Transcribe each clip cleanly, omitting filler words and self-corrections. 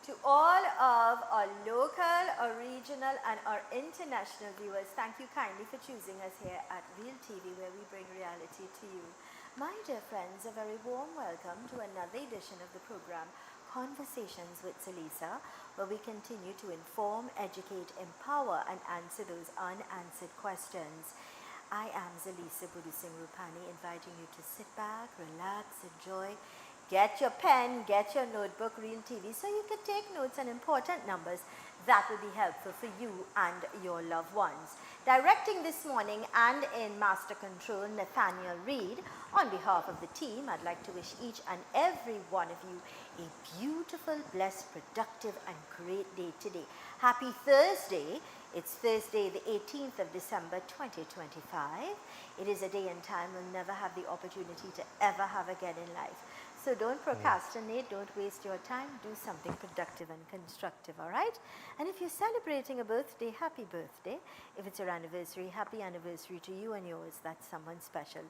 To all of our local, our regional and our international viewers, thank you kindly for choosing us here at Real TV, where we bring reality to you. My dear friends, a very warm welcome to another edition of the program Conversations with Zelisa, where we continue to inform, educate, empower and answer those unanswered questions. I am Zelisa Rupani, inviting you to sit back, relax, enjoy. Get your pen, get your notebook, Real TV, so you can take notes on important numbers that will be helpful for you and your loved ones. Directing this morning and in Master Control, Nathaniel Reed. On behalf of the team, I'd like to wish each and every one of you a beautiful, blessed, productive and great day today. Happy Thursday. It's Thursday, the 18th of December, 2025. It is a day and time we'll never have the opportunity to ever have again in life. So don't procrastinate, don't waste your time, do something productive and constructive, all right? And if you're celebrating a birthday, happy birthday. If it's your anniversary, happy anniversary to you and yours. That's someone special.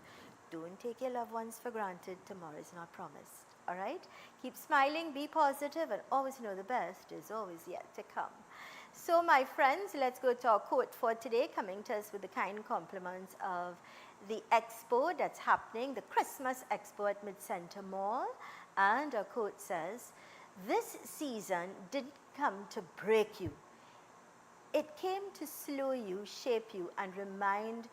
Don't take your loved ones for granted. Tomorrow is not promised, all right? Keep smiling, be positive, and always know the best is always yet to come. So my friends, let's go to our quote for today, coming to us with the kind compliments of the expo that's happening, the Christmas Expo at Mid-Center Mall. And our quote says, "This season didn't come to break you. It came to slow you, shape you, and remind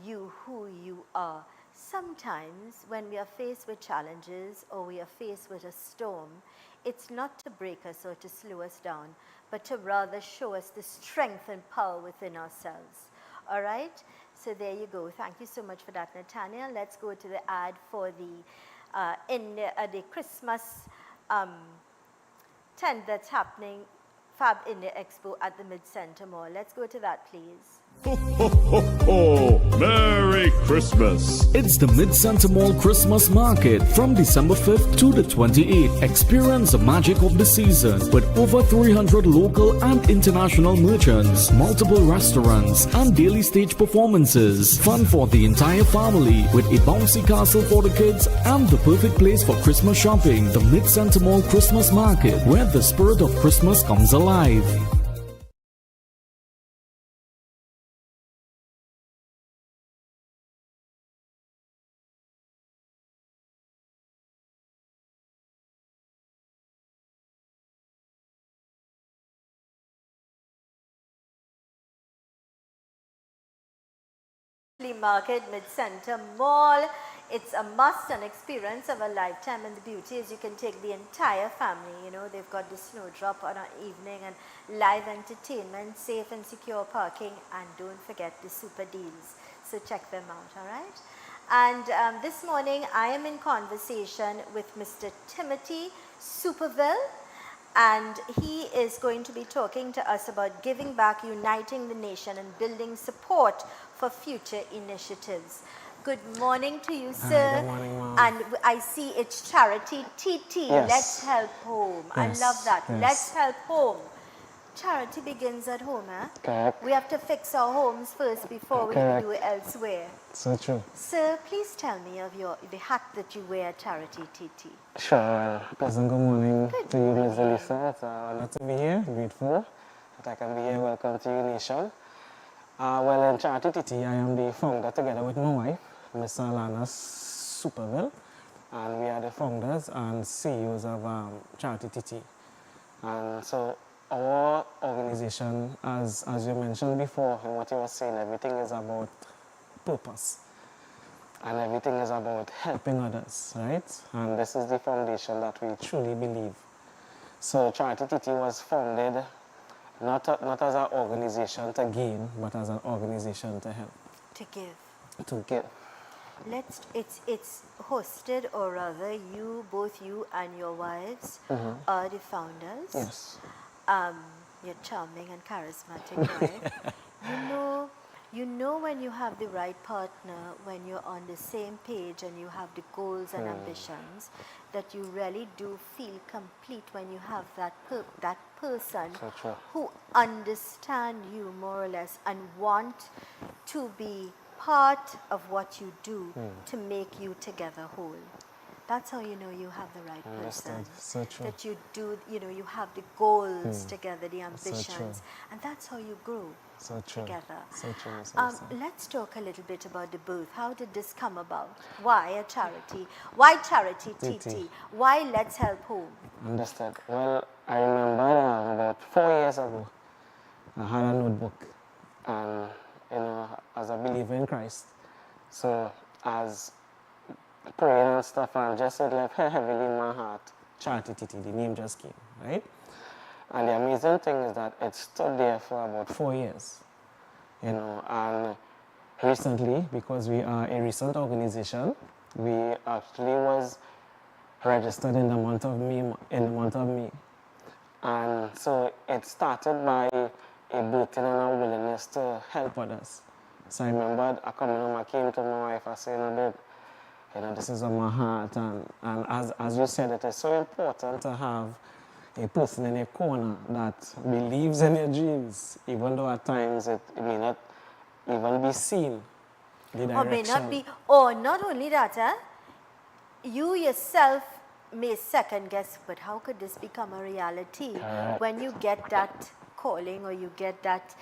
you who you are." Sometimes when we are faced with challenges or we are faced with a storm, it's not to break us or to slow us down, but to rather show us the strength and power within ourselves. All right? So there you go. Thank you so much for that, Nathaniel. Let's go to the ad for the Christmas tent that's happening, Fab India Expo at the Mid-Center Mall. Let's go to that, please. Ho, ho, ho, ho! Merry Christmas! It's the Mid-Center Mall Christmas Market from December 5th to the 28th. Experience the magic of the season with over 300 local and international merchants, multiple restaurants, and daily stage performances. Fun for the entire family with a bouncy castle for the kids and the perfect place for Christmas shopping. The Mid-Center Mall Christmas Market, where the spirit of Christmas comes alive. Market, Mid-Center Mall. It's a must and experience of a lifetime, and the beauty is you can take the entire family. You know, they've got the snowdrop on an evening and live entertainment, safe and secure parking, and don't forget the super deals. So check them out, all right? And this morning I am in conversation with Mr. Timothy Superville, and he is going to be talking to us about giving back, uniting the nation, and building support for future initiatives. Good morning to you, sir. Hi, good morning, Mom. And I see it's charity TT. Yes. Let's help home. Yes, I love that. yes. Let's help home. Charity begins at home, eh? Correct. We have to fix our homes first before we can do it elsewhere. So true. Sir, please tell me of the hat that you wear at charity TT. Sure. Pleasant good morning Good to you, Ms. morning. Zelisa. It's an honor to be here. Grateful that I can be here. Welcome to you, nation. Well, in Charity TT, I am the founder together with my wife, Ms. Alana Superville, and we are the founders and CEOs of Charity TT. And so our organization, as you mentioned before, and what you were saying, everything is about purpose. And everything is about helping others, right? And this is the foundation that we truly believe. So Charity TT was founded not as an organization to gain, but as an organization to help. To give. To give. It's hosted, or rather both you and your wives are the founders. Yes. You're charming and charismatic wife. You know when you have the right partner, when you're on the same page and you have the goals and ambitions, that you really do feel complete when you have that person So true. who understand you more or less and want to be part of what you do to make you together whole. That's how you know you have the right person. Understood. So true. That you do, you have the goals together, the true. ambitions, and that's how you grow So true. together. So true, Miss Zelisa. Let's talk a little bit about the booth. How did this come about? Why a charity? Why charity TT? Why Let's Help Home? Understood. Well, I remember about 4 years ago, I had a notebook, and as a believer in Christ, so as praying and stuff, and just it left heavily in my heart. Charity TT, the name just came, right? And the amazing thing is that it stood there for about 4 years, and recently, because we are a recent organization, we actually was registered in the month of May, and so it started by a booting and a willingness to help others. So I remember I came to my wife, I said, babe, this is on my heart, and as you said, it is so important to have a person in a corner that believes in your dreams, even though at times it may not even be seen, the direction. Or may not be, or not only that, you yourself may second guess, but how could this become a reality? Correct. When you get that calling, or you get that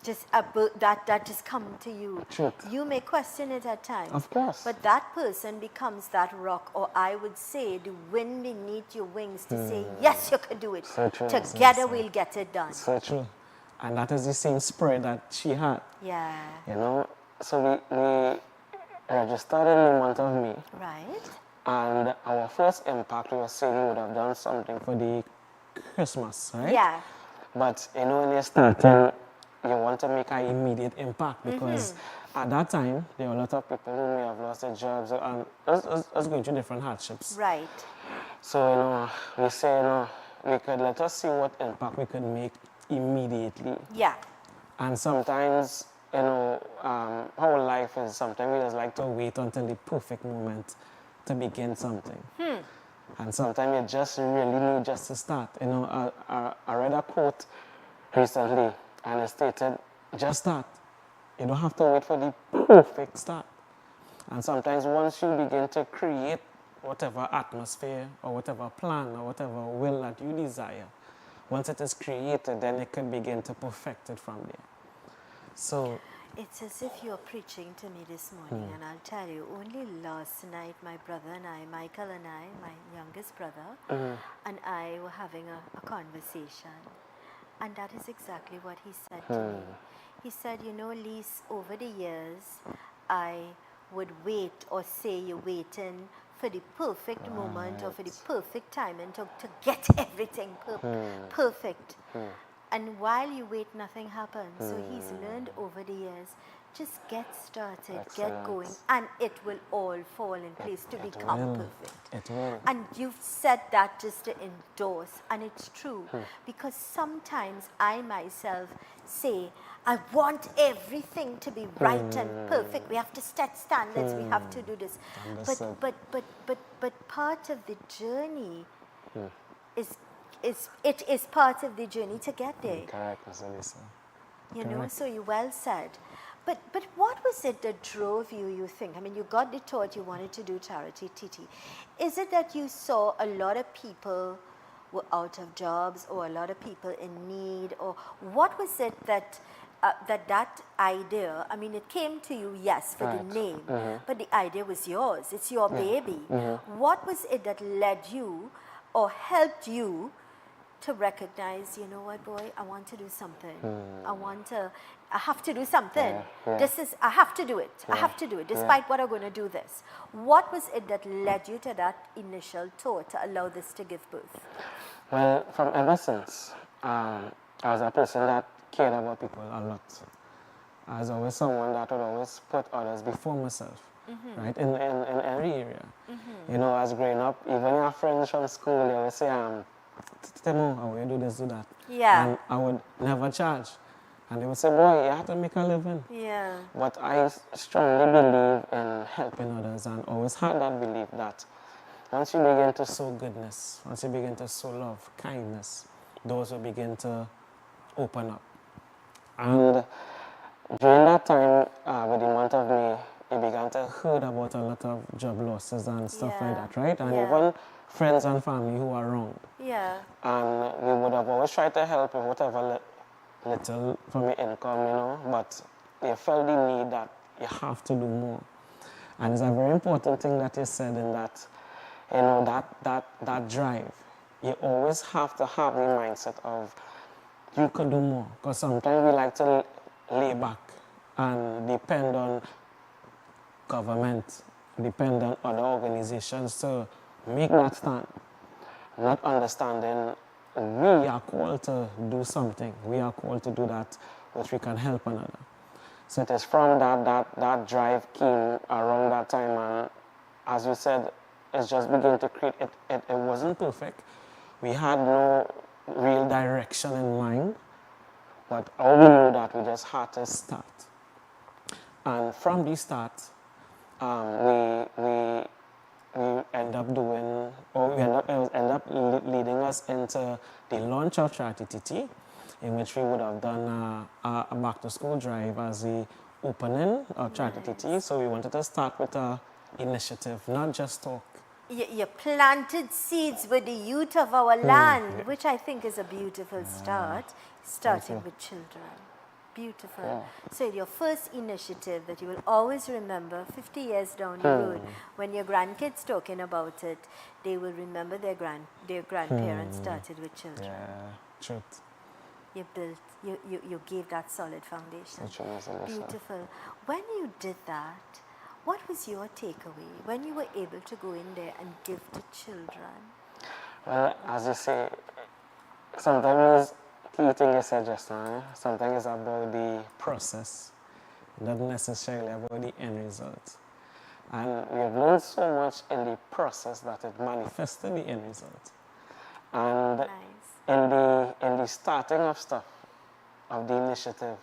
that just come to you. Truth. You may question it at times. Of course. But that person becomes that rock, or I would say the wind beneath your wings to say, yes, you can do it. So true. Together we'll get it done. So true. And that is the same spirit that she had. Yeah. So we registered in the month of May. Right. And our first impact, we were saying we would have done something for the Christmas, right? Yeah. But when you're starting, you want to make an immediate impact, because at that time, there were a lot of people who may have lost their jobs and us going through different hardships. Right. So, we say, we could let us see what impact we could make immediately. Yeah. And sometimes, how life is, sometimes we just like to wait until the perfect moment to begin something. And sometimes you just really need just to start. I read a quote recently, and it stated, just start. You don't have to wait for the perfect start. And sometimes once you begin to create whatever atmosphere or whatever plan or whatever will that you desire, once it is created, then it can begin to perfect it from there. So it's as if you're preaching to me this morning, and I'll tell you, only last night my brother and I, Michael and I, my youngest brother, and I were having a conversation. And that is exactly what he said to me. He said, Lise, over the years, I would wait, or say you're waiting for the perfect moment or for the perfect time and to get everything perfect. And while you wait, nothing happens. So he's learned over the years, just get started, get going, and it will all fall in place to become perfect. It will. And you've said that just to endorse, and it's true. Because sometimes I myself say, I want everything to be right and perfect. We have to set standards, we have to do this. But part of the journey is part of the journey to get there. Correct, Miss Zelisa. So you well said. But what was it that drove you, you think? I mean, you got the thought you wanted to do charity TT. Is it that you saw a lot of people were out of jobs, or a lot of people in need, or what was it that that idea, I mean, it came to you, yes, for the name, but the idea was yours. It's your baby. What was it that led you or helped you to recognize, you know what, boy, I want to do something. I have to do something. I have to do it. I have to do it, despite what I'm going to do this. What was it that led you to that initial thought to allow this to give birth? Well, from ever since, I was a person that cared about people a lot. I was always someone that would always put others before myself, right, in every area. As growing up, even your friends from school, they always say, Temo, I will do this, do that. Yeah. And I would never charge. And they would say, boy, you have to make a living. Yeah. But I strongly believe in helping others, and always had that belief that once you begin to sow goodness, once you begin to sow love, kindness, doors will begin to open up. And during that time, with the month of May, he began to heard about a lot of job losses and stuff like Yeah. that, right? And Yeah. even friends and family who are wrong. Yeah. And we would have always tried to help him, whatever little from your income, you know, but you felt the need that you have to do more. And it's a very important thing that you said in that, you know, that drive. You always have to have the mindset of you could do more. Because sometimes we like to lay back and depend on government, depend on other organizations to make that stand. Not understanding we are called to do something. We are called to do that which we can help another. So it is from that drive came around that time, and as you said, it's just beginning to create, it wasn't perfect. We had no real direction in mind, but all we knew that we just had to start. And from the start, we end up doing, or we end up leading us into the launch of Charity TT, in which we would have done a back to school drive as the opening of Charity TT. So we wanted to start with an initiative, not just talk. You planted seeds with the youth of our land, which I think is a beautiful start, starting with children. Beautiful. Yeah. So your first initiative that you will always remember 50 years down the road, when your grandkids talking about it, they will remember their grandparents started with children. Yeah, truth. You built, you gave that solid foundation. Such a nice Zelisa. Beautiful. When you did that, what was your takeaway when you were able to go in there and give to children? Well, as you say, sometimes key thing you said just now, sometimes it's about the process, not necessarily about the end result. And we have learned so much in the process that it manifested the end result. And Nice. in the starting of stuff, of the initiative,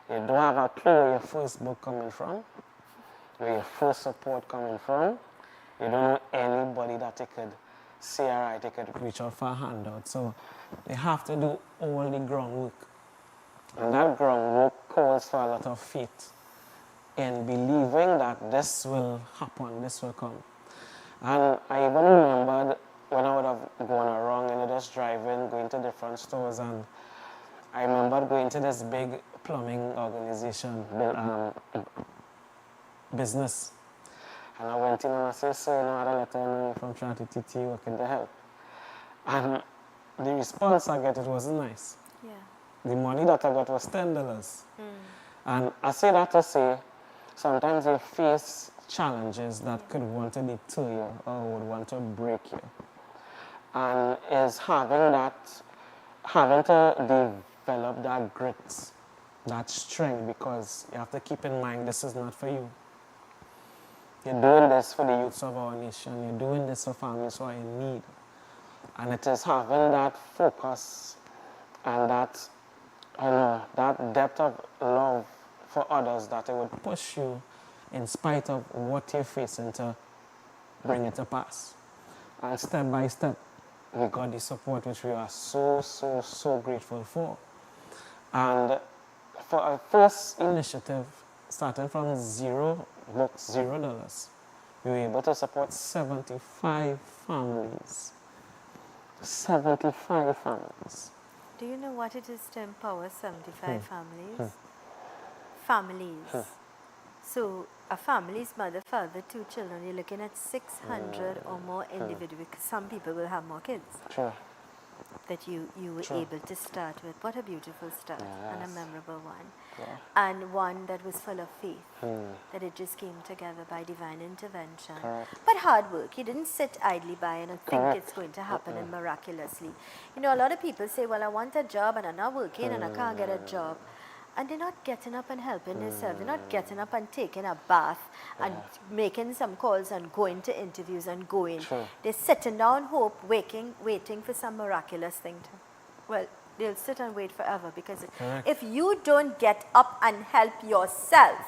you don't have a clue where your first book coming from, where your first support coming from. You don't know anybody that you could say, all right, you could reach out for a handout. So they have to do all the groundwork. And that groundwork calls for a lot of faith in believing that this will happen, this will come. And I even remembered when I would have gone around and just driving, going to different stores, and I remember going to this big plumbing organization, business. And I went in and I said, sir, I had a letter from Charity TT working to help. And the response I got, it wasn't nice. Yeah. The money that I got was $10. And I say that to say, sometimes you face challenges that could want to deter you or would want to break you. And is having to develop that grit, that strength, because you have to keep in mind this is not for you. You're doing this for the youths of our nation. You're doing this for families who are in need. And it is having that focus and that, that depth of love for others that it would push you in spite of what you're facing to bring it to pass. And step by step, we got the support which we are so grateful for. And for our first initiative, starting from $0, we were able to support 75 families. 75 families. Do you know what it is to empower 75 families? Families. So a family's mother, father, 2 children, you're looking at 600 or more individuals, because some people will have more kids Sure. that you were able to start with. What a beautiful start and a Yes. memorable one. Yeah. And one that was full of faith, that it just came together by divine intervention. Correct. But hard work. You didn't sit idly by and think Correct. it's going to happen and miraculously. You know, a lot of people say, well, I want a job and I'm not working and I can't get a job. And they're not getting up and helping themselves. They're not getting up and taking a bath and making some calls and going to interviews and going. True. They're sitting down, waiting for some miraculous thing to. Well, they'll sit and wait forever, because Correct. if you don't get up and help yourself,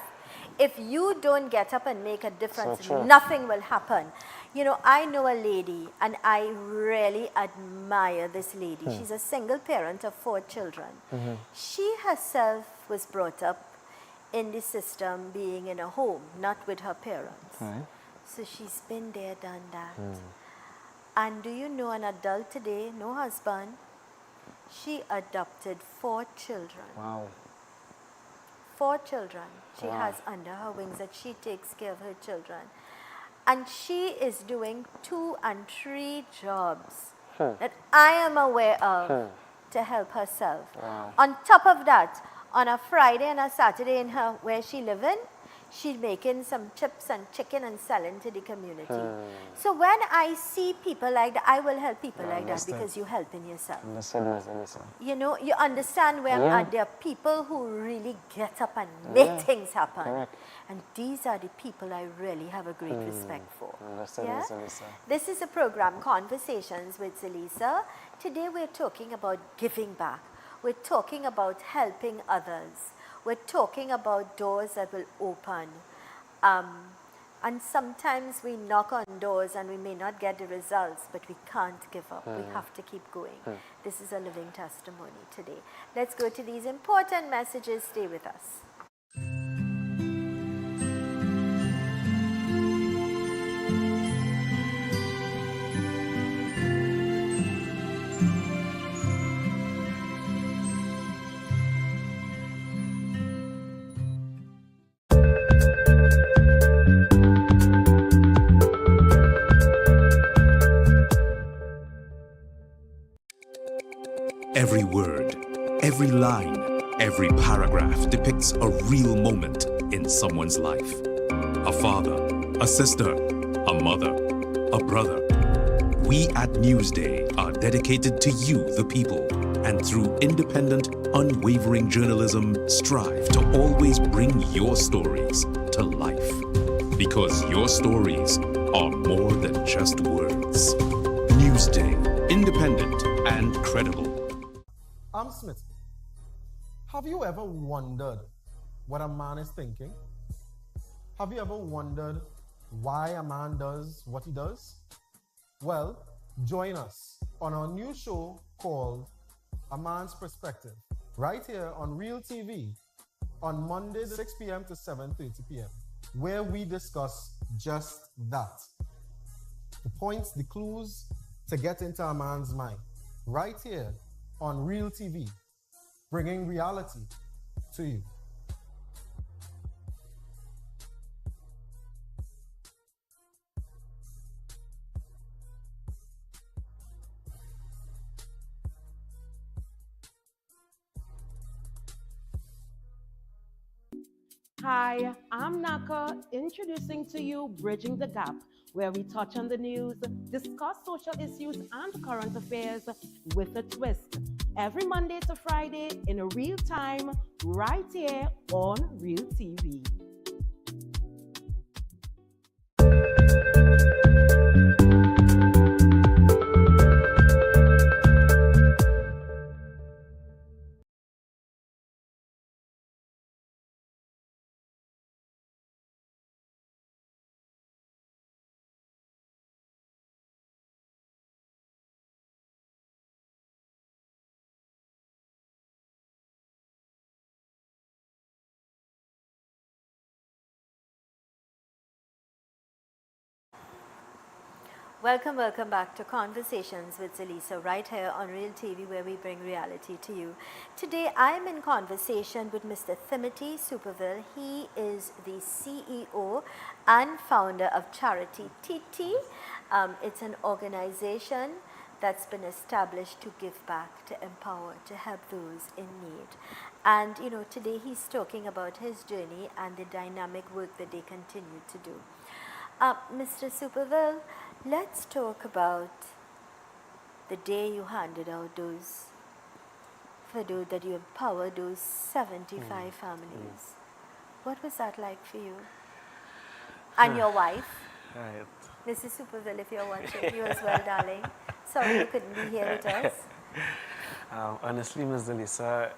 if you don't get up and make a difference, true. nothing will happen. You know, I know a lady, and I really admire this lady. She's a single parent of 4 children. She herself was brought up in the system being in a home, not with her parents. Right. So she's been there, done that. And do you know, an adult today, no husband, she adopted 4 children. Wow. 4 children she Wow. has under her wings, that she takes care of her children. And she is doing 2 and 3 jobs that I am aware of to help herself. Wow. On top of that, on a Friday and a Saturday in her where she live in, she's making some chips and chicken and selling to the community. So when I see people like that, I will help people like that understood. because you helping yourself. Understood, Ms. Zelisa. You know, you understand where I'm Yeah. at. There are people who really get up and make Yeah, things happen. correct. And these are the people I really have a great respect for. Understood, Ms. Zelisa. This is a program, Conversations with Zelisa. Today we're talking about giving back. We're talking about helping others. We're talking about doors that will open. And sometimes we knock on doors and we may not get the results, but we can't give up. We have to keep going. This is a living testimony today. Let's go to these important messages. Stay with us. Every word, every line, every paragraph depicts a real moment in someone's life. A father, a sister, a mother, a brother. We at Newsday are dedicated to you, the people, and through independent, unwavering journalism, strive to always bring your stories to life. Because your stories are more than just words. Newsday, independent and credible. Smith, have you ever wondered what a man is thinking? Have you ever wondered why a man does what he does? Well, join us on our new show called A Man's Perspective, right here on Real TV on Mondays 6 p.m. to 7:30 p.m., where we discuss just that. The points, the clues to get into a man's mind, right here on Real TV, bringing reality to you. Hi, I'm Naka, introducing to you Bridging the Gap, where we touch on the news, discuss social issues and current affairs with a twist. Every Monday to Friday in real time, right here on Real TV. Welcome, welcome back to Conversations with Zelisa, right here on Real TV, where we bring reality to you. Today, I'm in conversation with Mr. Timothy Superville. He is the CEO and founder of Charity TT. It's an organization that's been established to give back, to empower, to help those in need. And, you know, today he's talking about his journey and the dynamic work that they continue to do. Mr. Superville, let's talk about the day you handed out those, for those that you empowered those 75 families. What was that like for you? And your wife, Right. Mrs. Superville, if you're watching, you as well, darling. Sorry you couldn't be here with us. Honestly, Ms. Zelisa,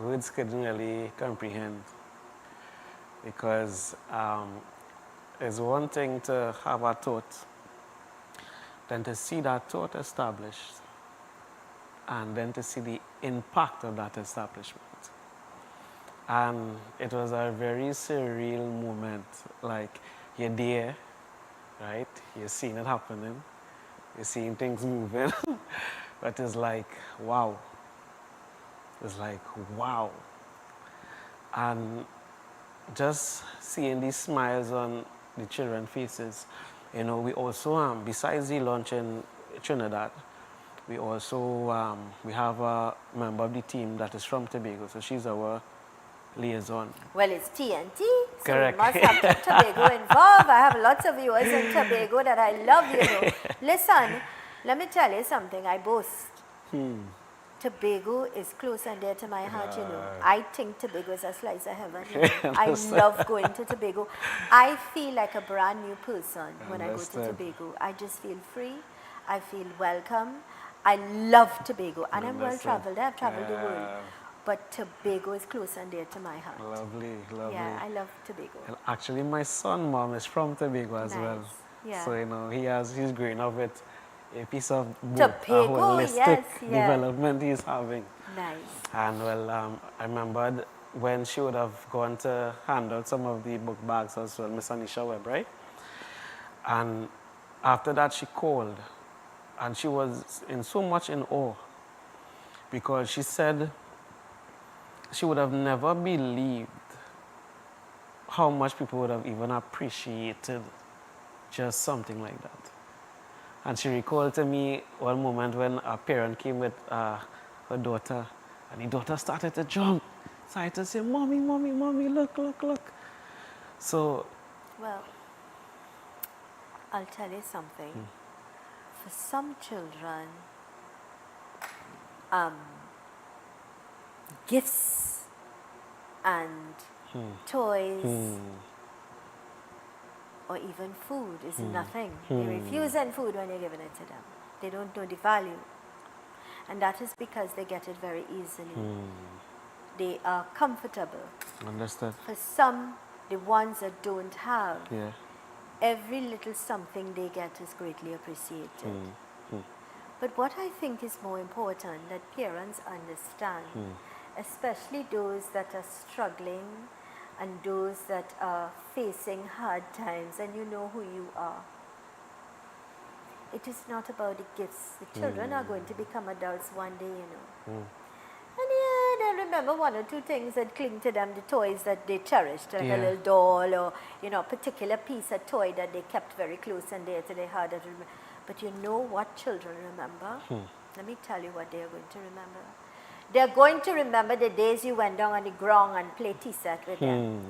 words couldn't really comprehend, because it's one thing to have a thought, then to see that thought established, and then to see the impact of that establishment. And it was a very surreal moment. Like, you're there, right? You're seeing it happening. You're seeing things moving. But it's like, wow. It's like, wow. And just seeing these smiles on the children's faces. You know, we also, besides the launch in Trinidad, we also, we have a member of the team that is from Tobago, so she's our liaison. Well, it's TNT, so Correct. we must have Tobago involved. I have lots of viewers in Tobago that I love, you know. Listen, let me tell you something, I boast. Tobago is close and dear to my heart, you know. I think Tobago is a slice of heaven. You know. I love going to Tobago. I feel like a brand new person when I go to Understood. Tobago. I just feel free. I feel welcome. I love Tobago, and I'm well Understood. traveled. I've traveled the world. Yeah. But Tobago is close and dear to my heart. Lovely, lovely. Yeah, I love Tobago. And actually, my son, mom, is from Tobago as well. Nice, yeah. So, you know, he's growing up with a piece of both, Tobago, a holistic yes, yeah. development he's having. Nice. And well, I remembered when she would have gone to hand out some of the book bags as well, Miss Anisha Webb, right? And after that, she called, and she was so much in awe because she said she would have never believed how much people would have even appreciated just something like that. And she recalled to me one moment when a parent came with her daughter, and the daughter started to jump, started to say, "Mommy, mommy, mommy, look, look, look." So, Well, I'll tell you something. For some children, gifts and toys or even food is nothing. They refuse and food when you're giving it to them. They don't know the value. And that is because they get it very easily. They are comfortable. understood. For some, the ones that don't have, Yeah. every little something they get is greatly appreciated. But what I think is more important that parents understand, especially those that are struggling and those that are facing hard times, and you know who you are. It is not about the gifts. The children are going to become adults one day, you know. And yeah, they'll remember one or two things that cling to them, the toys that they cherished, like Yeah. a little doll or, you know, a particular piece of toy that they kept very close and dear to their heart. But you know what children remember? Let me tell you what they are going to remember. They're going to remember the days you went down on the ground and played tea set with them.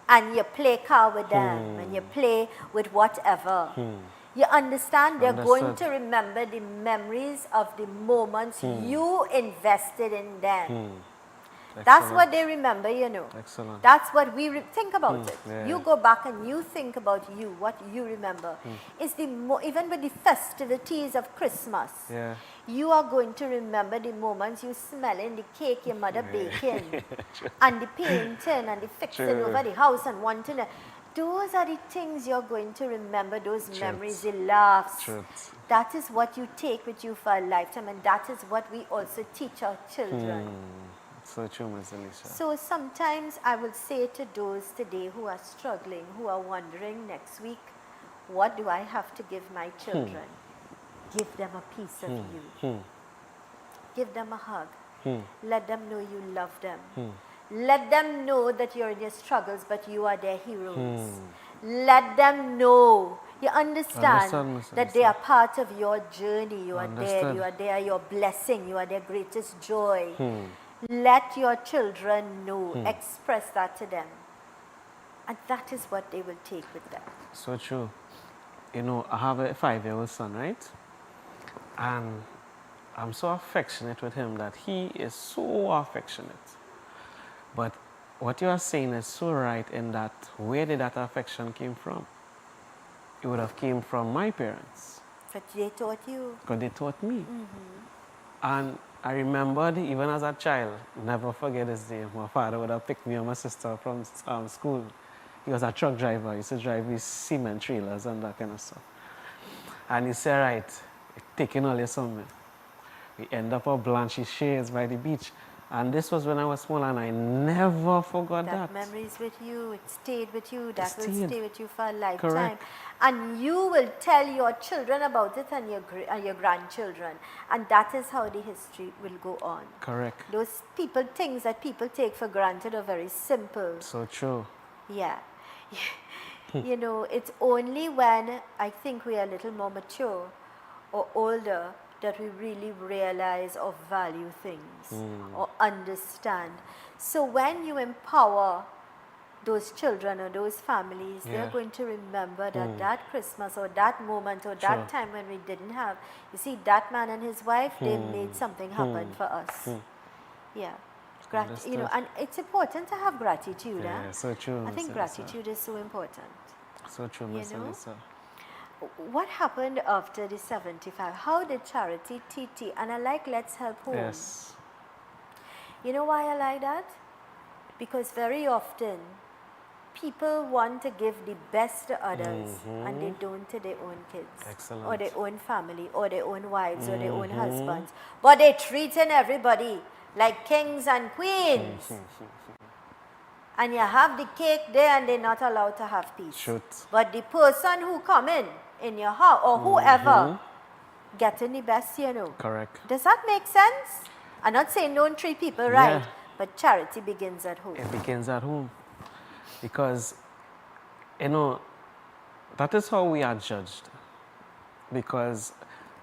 And you play car with them, and you play with whatever. You understand? They're going Understood. to remember the memories of the moments you invested in them. That's what they remember, you know. Excellent. That's what we think about it. yeah. You go back and you think about you, what you remember. It's the even with the festivities of Christmas. Yeah. You are going to remember the moments you smelling the cake your mother baking, and the painting and the fixing True. over the house and wanting to. Those are the things you're going to remember, those memories, the laughs. Truth. That is what you take with you for a lifetime, and that is what we also teach our children. So true, Miss Zelisa. So sometimes I will say to those today who are struggling, who are wondering next week, what do I have to give my children? Give them a piece of you. Give them a hug. Let them know you love them. Let them know that you're in your struggles, but you are their heroes. Let them know, you understand, Understand, Miss that they Zelisa. are part of your journey. You are there, Understood. you are there, your blessing, you are their greatest joy. Let your children know, express that to them. And that is what they will take with them. So true. You know, I have a 5-year-old son, right? And I'm so affectionate with him that he is so affectionate. But what you are saying is so right in that where did that affection came from? It would have came from my parents. But they taught you. Because they taught me. And I remembered even as a child, never forget this day, my father would have picked me and my sister from school. He was a truck driver. He used to drive these cement trailers and that kind of stuff. And he said, right, taking all your summer. We end up at Blanchy Shades by the beach. And this was when I was small, and I never forgot That that. memories with you, it stayed with you, that will stayed. stay with you for a lifetime. Correct. And you will tell your children about it and your grandchildren. And that is how the history will go on. Correct. Those things that people take for granted are very simple. So true. Yeah. You know, it's only when I think we are a little more mature or older that we really realize or value things or understand. So when you empower those children or those families, they're Yeah. going to remember that that Christmas or that moment or that Sure. time when we didn't have, you see, that man and his wife, they made something happen for us. Yeah. You know, Understood. and it's important to have gratitude. Yeah, so true, I think Miss Zelisa. gratitude is so important. So true, Miss know? Zelisa. What happened after the 75? How did Charity TT, and I like Let's Help Home. Yes. You know why I like that? Because very often people want to give the best to others and they don't to their own kids. Excellent. Or their own family or their own wives or their own husbands. But they're treating everybody like kings and queens. And you have the cake there and they're not allowed to have peace. Truth. But the person who come in your house or whoever getting the best, you know. Correct. Does that make sense? I'm not saying don't treat people right, Yeah. but charity begins at home. It begins at home. Because, you know, that is how we are judged. Because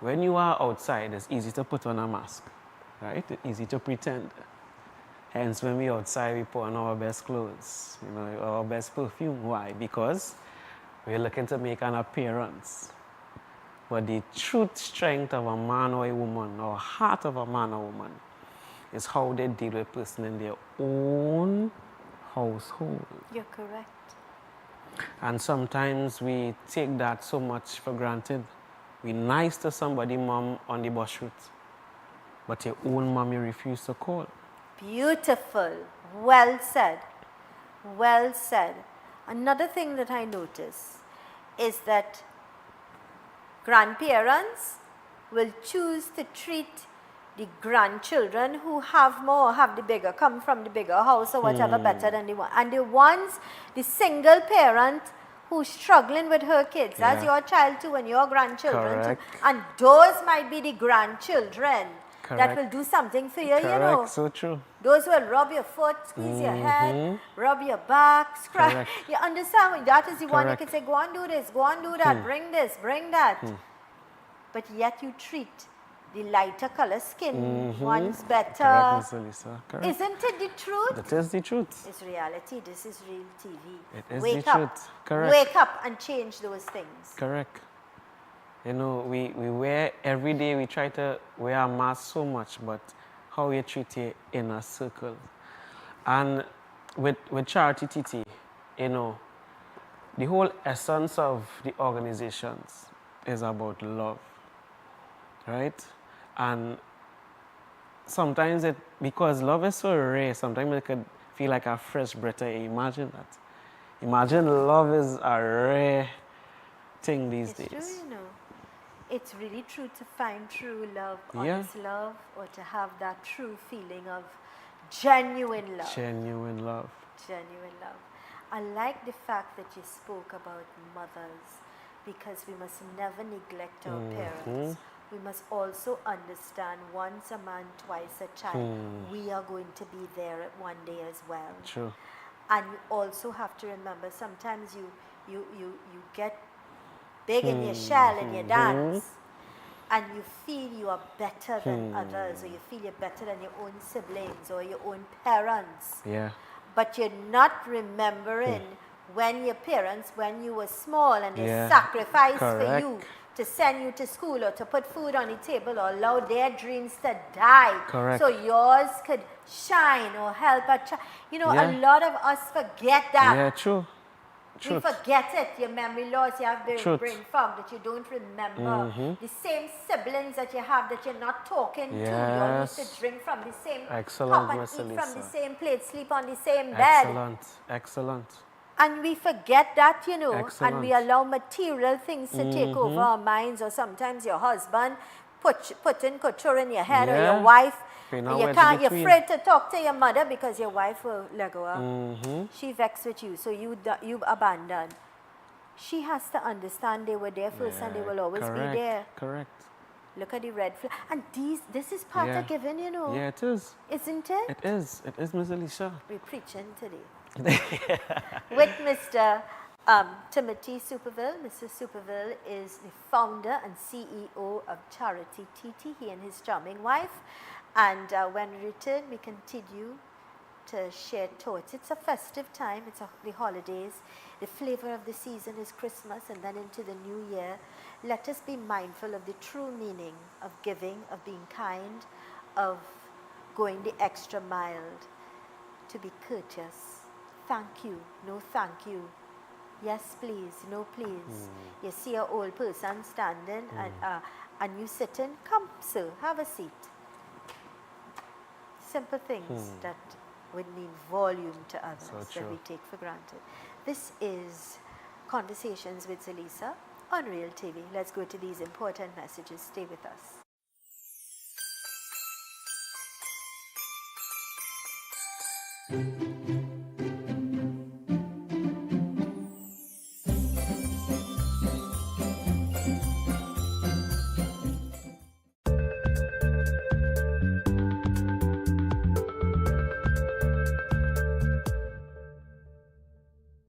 when you are outside, it's easy to put on a mask, right? It's easy to pretend. Hence, when we outside, we put on our best clothes, you know, our best perfume. Why? Because we're looking to make an appearance. But the true strength of a man or a woman, or heart of a man or woman, is how they deal with a person in their own household. You're correct. And sometimes we take that so much for granted. We're nice to somebody, mom, on the bus route, but your own mom you refuse to call. Beautiful. Well said. Well said. Another thing that I notice is that grandparents will choose to treat the grandchildren who have more, have the bigger, come from the bigger house or whatever better than the one. And the ones, the single parent who's struggling with her kids, as Yeah. your child too and your grandchildren Correct. too. And those might be the grandchildren that Correct. will do something for you, you Correct, know. so true. Those will rub your foot, squeeze your head, rub your back, scratch. Correct. You understand? That is the one you Correct. can say, go and do this, go and do that, bring this, bring that. But yet you treat the lighter color skin ones better. Correct, Miss Zelisa. Correct. Isn't it the truth? That is the truth. It's reality. This is real TV. It is Wake the up. truth. Correct. Wake up and change those things. Correct. You know, we wear, every day we try to wear a mask so much, but how you treat your inner circle. And with Charity TT, you know, the whole essence of the organizations is about love, right? And sometimes because love is so rare, sometimes it could feel like a fresh breath. Imagine that. Imagine love is a rare thing these It's days. true, you know. It's really true to find true love, Yeah. honest love, or to have that true feeling of genuine love. Genuine love. Genuine love. I like the fact that you spoke about mothers because we must never neglect our parents. We must also understand once a man, twice a child. We are going to be there one day as well. True. And you also have to remember sometimes you get big in your shell and you dance and you feel you are better than others, or you feel you're better than your own siblings or your own parents. Yeah. But you're not remembering when your parents, when you were small and they Yeah. sacrificed for Correct. you to send you to school or to put food on the table or allow their dreams to die. Correct. So yours could shine or help a child. You know, Yeah. a lot of us forget that. Yeah, true. We Truth. forget it. Your memory loss, you have Truth. brain fog that you don't remember. The same siblings that you have that you're not talking to. You all used Yes. to drink from the same Excellent, cup and Miss eat from the Zelisa. same plate, sleep on the same bed. Excellent. Excellent. And we forget that, you know, and we Excellent. allow material things to take over our minds, or sometimes your husband putting couture in your head or Yeah. your wife. You And know you where can't, to you're between. afraid to talk to your mother because your wife will let go up. Mm-hmm. She vexed with you, so you abandon. She has to understand they were there first and they will always be there. Correct. Look at the red flag. And this is part Yeah. of giving, you know. Yeah, it is. Isn't it? It is. It is, Miss Alicia. We're preaching today. With Mr. Timothy Superville. Mr. Superville is the founder and CEO of Charity TT, he and his charming wife. And when we return, we continue to share thoughts. It's a festive time, it's the holidays. The flavor of the season is Christmas and then into the new year. Let us be mindful of the true meaning of giving, of being kind, of going the extra mile, to be courteous. Thank you, no thank you. Yes, please, no, please. You see an old person standing and you sitting, come, sir, have a seat. Simple things that would mean volume to others that we take for granted. This is Conversations with Zelisa on Real TV. Let's go to these important messages. Stay with us.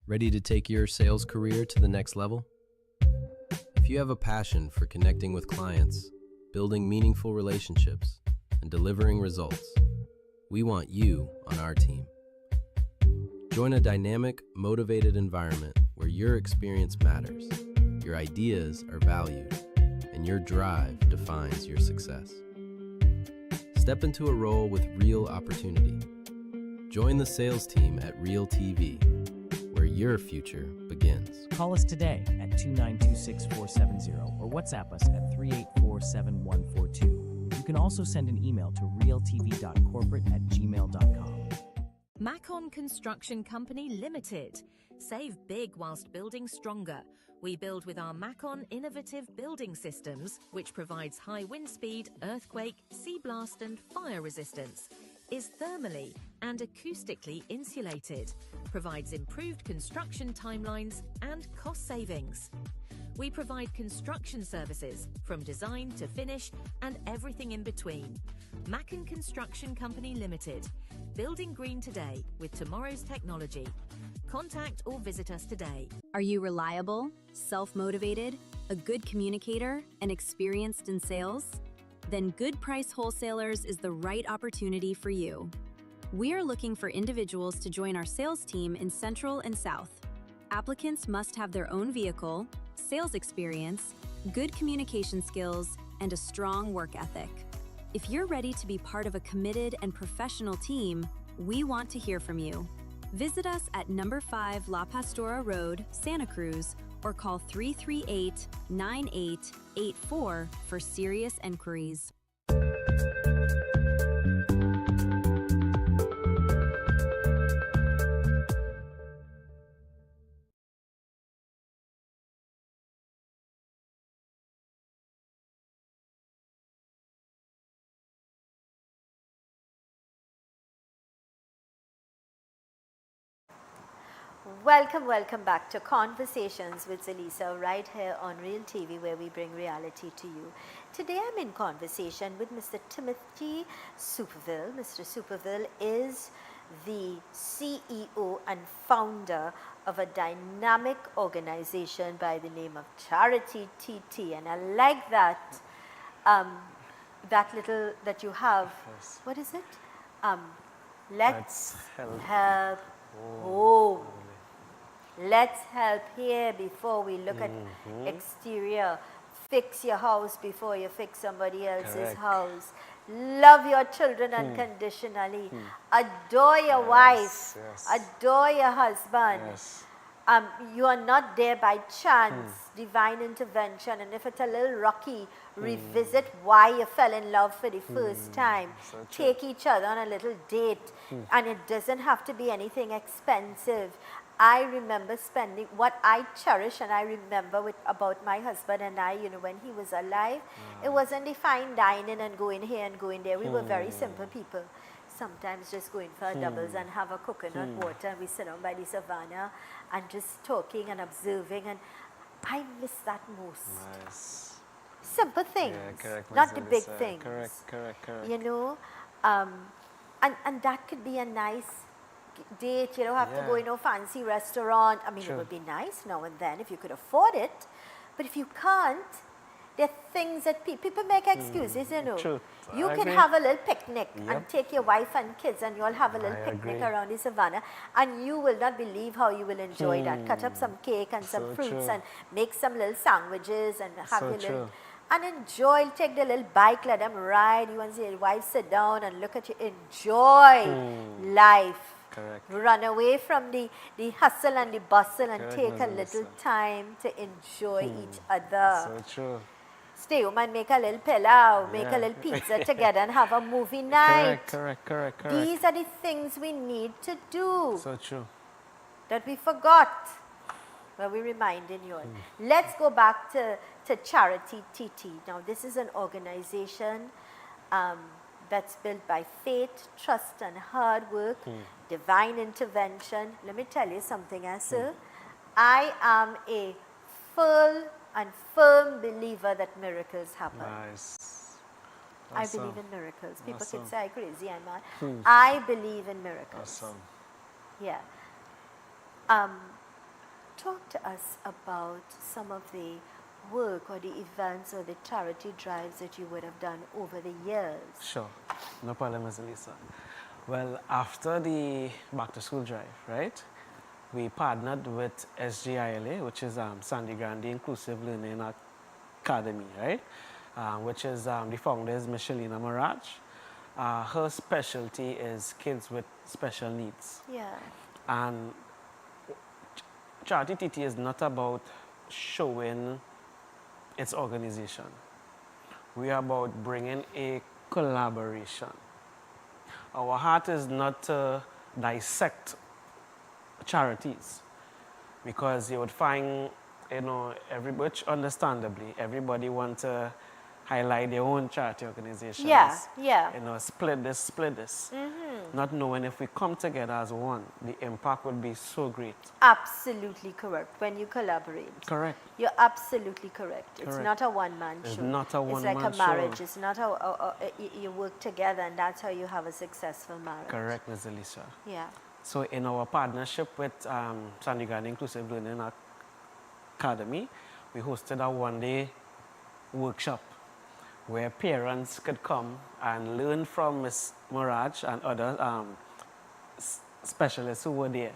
Ready to take your sales career to the next level? If you have a passion for connecting with clients, building meaningful relationships, and delivering results, we want you on our team. Join a dynamic, motivated environment where your experience matters, your ideas are valued, and your drive defines your success. Step into a role with real opportunity. Join the sales team at Real TV, where your future begins. Call us today at 2926470 or WhatsApp us at 3847142. You can also send an email to realtv.corporate@gmail.com. Macon Construction Company Limited. Save big whilst building stronger. We build with our Macon innovative building systems, which provides high wind speed, earthquake, sea blast and fire resistance, is thermally and acoustically insulated, provides improved construction timelines and cost savings. We provide construction services from design to finish and everything in between. Macon Construction Company Limited. Building green today with tomorrow's technology. Contact or visit us today. Are you reliable, self-motivated, a good communicator, and experienced in sales? Then Good Price Wholesalers is the right opportunity for you. We are looking for individuals to join our sales team in Central and South. Applicants must have their own vehicle, sales experience, good communication skills, and a strong work ethic. If you're ready to be part of a committed and professional team, we want to hear from you. Visit us at number 5 La Pastora Road, Santa Cruz, or call 338-9884 for serious inquiries. Welcome back to Conversations with Zelisa right here on Real TV, where we bring reality to you. Today I'm in conversation with Mr. Timothy Superville. Mr. Superville is the CEO and founder of a dynamic organization by the name of Charity TT, and I like that that little that you have. Yes. What is it? Let's help. help home. Let's help here before we look at exterior. Fix your house before you fix somebody else's Correct. house. Love your children unconditionally. Adore your wife. yes. Adore your husband. Yes. You are not there by chance, divine intervention. And if it's a little rocky, revisit why you fell in love for the first time. So true. Take each other on a little date. And it doesn't have to be anything expensive. I remember spending, what I cherish and I remember about my husband and I, when he was alive, it wasn't the fine dining and going here and going there. We were very simple people. Sometimes just going for our doubles and have a coconut water, and we sit down by the savannah and just talking and observing, and I miss that most. Nice. Simple things, Yeah, correct, not the Zelisa. big things. Correct. And that could be a nice date. You don't have to go in a fancy restaurant. I mean, it would be nice now and then if you could afford it. But if you can't, there are things that people make excuses, True. You I can agree. have a little picnic and take your wife and kids, and you'll have a little I picnic agree. around the savannah, and you will not believe how you will enjoy that. Cut up some cake and some So fruits true. and make some little sandwiches and have So your little... true. And enjoy, take the little bike, let them ride. You want to see your wife sit down and look at you. Enjoy life. Correct. Run away from the hustle and the bustle and Correct, take a Ms. little Zelisa. time to enjoy each other. So true. Stay home and make a little pilau, make a Yeah. little pizza together and have a movie night. Correct. These are the things we need to do So true. that we forgot. Well, we're reminding you all. Let's go back to Charity TT. Now, this is an organization that's built by faith, trust, and hard work, divine intervention. Let me tell you something, sir. I am a full and firm believer that miracles happen. Nice. I Awesome. believe in miracles. People Awesome. can say I'm crazy, I'm not. I believe in miracles. Awesome. Yeah. Talk to us about some of the work or the events or the charity drives that you would have done over the years. Sure. No problem, Ms. Zelisa. Well, after the back to school drive, right, we partnered with SGILA, which is Sandy Grande Inclusive Learning Academy, right, which is the founder is Michelina Mirage. Her specialty is kids with special needs. Yeah. And Charity TT is not about showing its organization. We are about bringing a collaboration. Our heart is not to dissect charities, because you would find, which understandably, everybody wants to highlight their own charity organizations. Yeah. Split this. Not knowing if we come together as one, the impact would be so great. Absolutely correct. When you collaborate. Correct. You're absolutely correct. It's Correct. not a one-man show. It's not a one-man It's like a marriage. show. It's not you work together and that's how you have a successful marriage. Correct, Ms. Zelisa. Yeah. So in our partnership with Sandy Grande Inclusive Learning Academy, we hosted a one-day workshop where parents could come and learn from Ms. Mirage and other specialists who were there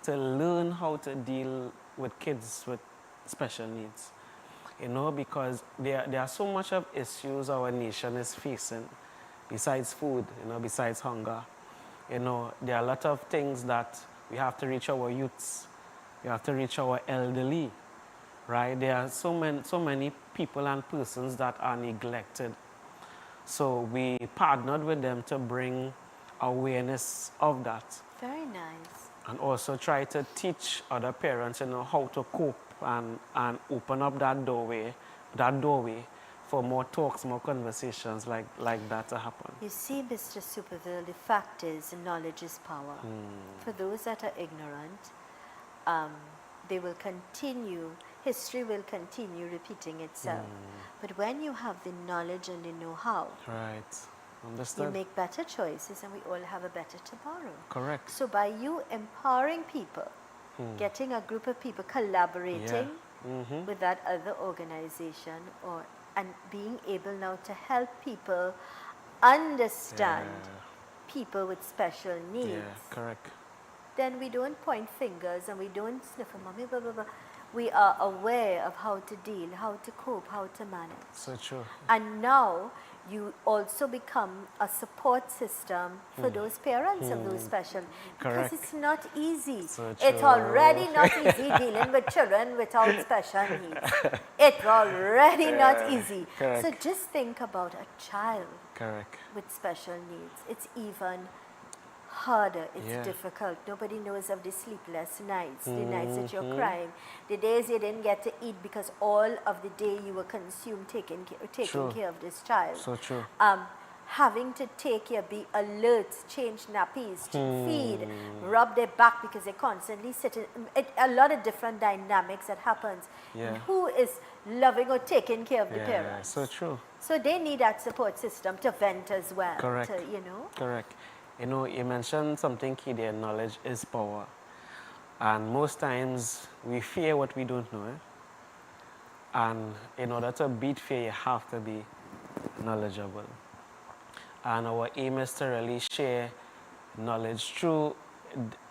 to learn how to deal with kids with special needs. Because there are so much of issues our nation is facing, besides food, besides hunger. There are a lot of things that we have to reach our youths, we have to reach our elderly, right? There are so many people and persons that are neglected. So we partnered with them to bring awareness of that. Very nice. And also try to teach other parents, how to cope and open up that doorway for more talks, more conversations like that to happen. You see, Mr. Superville, the fact is knowledge is power. For those that are ignorant, they will continue, history will continue repeating itself. But when you have the knowledge and the know-how, Right. you Understood. make better choices and we all have a better tomorrow. Correct. So by you empowering people, getting a group of people collaborating with that other organization and being able now to help people understand people with special needs, Yeah, correct. then we don't point fingers and we don't sniff a mommy, blah, blah, blah. We are aware of how to deal, how to cope, how to manage. So true. And now you also become a support system for those parents of those special. Correct. Because it's not easy. So It's true. already not easy dealing with children without special needs. It's already not easy. correct. So just think about a child Correct. with special needs. It's even harder, it's Yeah. difficult. Nobody knows of the sleepless nights, the nights that you're crying, the days you didn't get to eat because all of the day you were consumed taking True. care of this child. So true. Having to take care, be alert, change nappies, to feed, rub their back because they're constantly sitting. A lot of different dynamics that happens. Yeah. And who is loving or taking care of the Yeah, parents? so true. So they need that support system to vent as well. Correct. To, you know. Correct. You know, you mentioned something key there, knowledge is power. And most times we fear what we don't know. And in order to beat fear, you have to be knowledgeable. And our aim is to really share knowledge through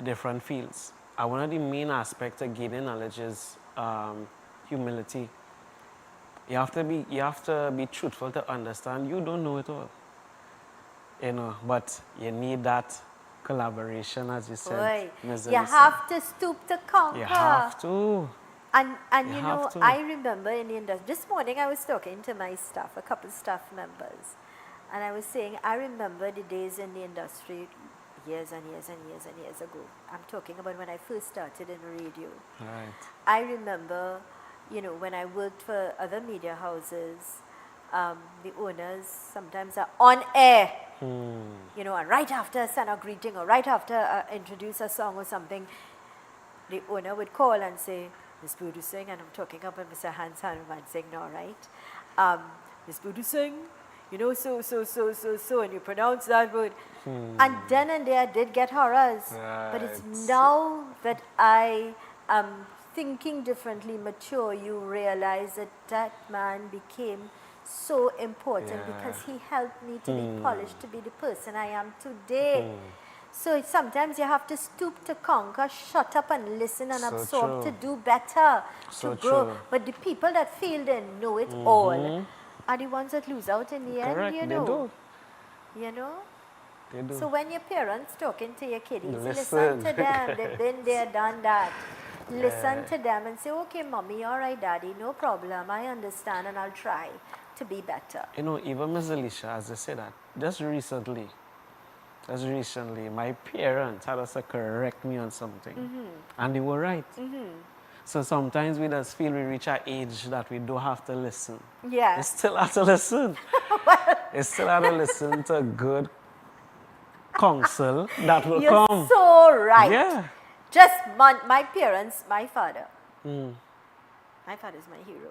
different fields. And one of the main aspects of gaining knowledge is humility. You have to be truthful to understand you don't know it all. You know, but you need that collaboration, as you said. Boy, Ms. you Zelisa. have to stoop to conquer. You have to. And You you have know, to. I remember in the industry, this morning I was talking to my staff, a couple staff members, and I was saying, I remember the days in the industry years and years and years and years ago. I'm talking about when I first started in radio. Right. I remember, you know, when I worked for other media houses, the owners sometimes are on air, you know, and right after send a greeting or right after introduce a song or something, the owner would call and say, Miss Budu Singh, and I'm talking about Mr. Hans Hanuman Singh now, right? Miss Budu Singh, you know, so, and you pronounce that word. And then and there I did get horrors. But it's Right. now that I am thinking differently, mature, you realize that that man became so important because he helped me to be polished, to be the person I am today. So sometimes you have to stoop to conquer, shut up and listen and So absorb true. to do better, So to grow. true. But the people that feel they know it all are the ones that lose out in the Correct. end, you They know. do. You know? They do. So when your parents talking to your kiddies, listen Listen. to them. They've been there, done that. Listen to them and say, okay, mommy, all right, daddy, no problem. I understand and I'll try to be better. You know, even Ms. Zelisa, as I said that, just recently, my parents had us to correct me on something. And they were right. So sometimes we just feel we reach an age that we don't have to listen. Yeah. You still have to listen. You still have to listen to good counsel that will You're come. so right. Yeah. Just my parents, my father. My father's my hero,